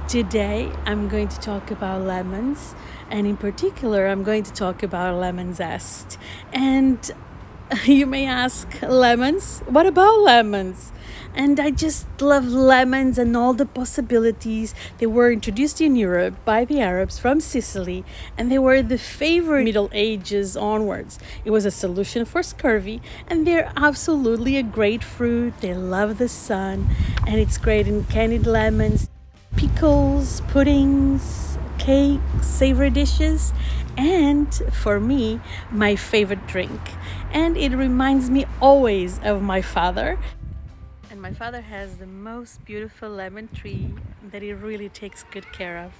Today, I'm going to talk about lemons, and in particular, I'm going to talk about lemon zest. And you may ask, lemons? What about lemons? And I just love lemons and all the possibilities. They were introduced in Europe by the Arabs from Sicily, and they were the favorite Middle Ages onwards. It was a solution for scurvy, and they're absolutely a great fruit. They love the sun, and it's great in candied lemons, pickles, puddings, cakes, savory dishes, and for me, my favorite drink. And it reminds me always of my father. And my father has the most beautiful lemon tree that he really takes good care of.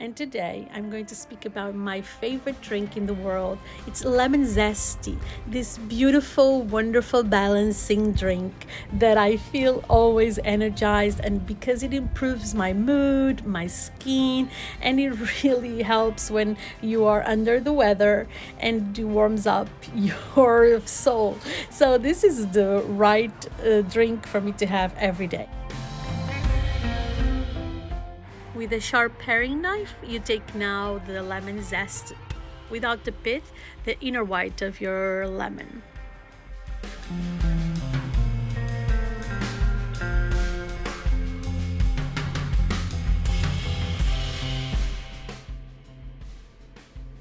And today I'm going to speak about my favorite drink in the world. It's lemon Zest Tea, this beautiful, wonderful balancing drink that I feel always energized, and because it improves my mood, my skin, and it really helps when you are under the weather and it warms up your soul. So this is the right drink for me to have every day. With a sharp paring knife, you take now the lemon zest without the pith, the inner white of your lemon.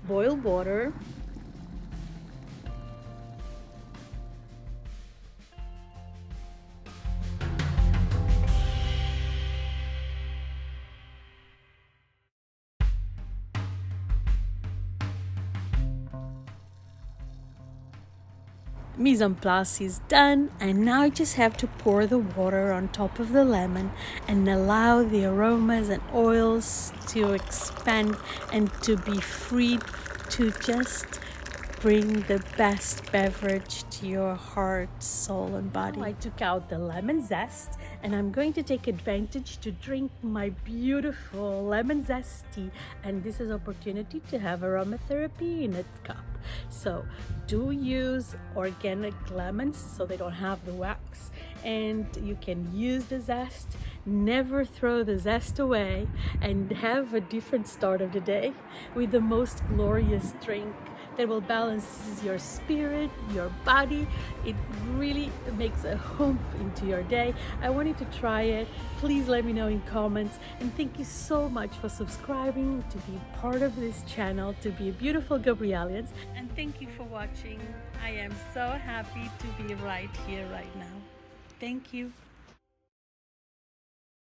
Boil water. Mise en place is done, and now I just have to pour the water on top of the lemon and allow the aromas and oils to expand and to be free to just bring the best beverage to your heart, soul, and body. I took out the lemon zest, and I'm going to take advantage to drink my beautiful lemon zest tea. And this is an opportunity to have aromatherapy in a cup. So do use organic lemons so they don't have the wax, and you can use the zest. Never throw the zest away, and have a different start of the day with the most glorious drink that will balance your spirit, your body. It really makes a hoof into your day. I want you to try it. Please let me know in comments, and thank you so much for subscribing to be part of this channel, to be a beautiful Gabrielians, and thank you for watching. I am so happy to be right here right now. Thank you.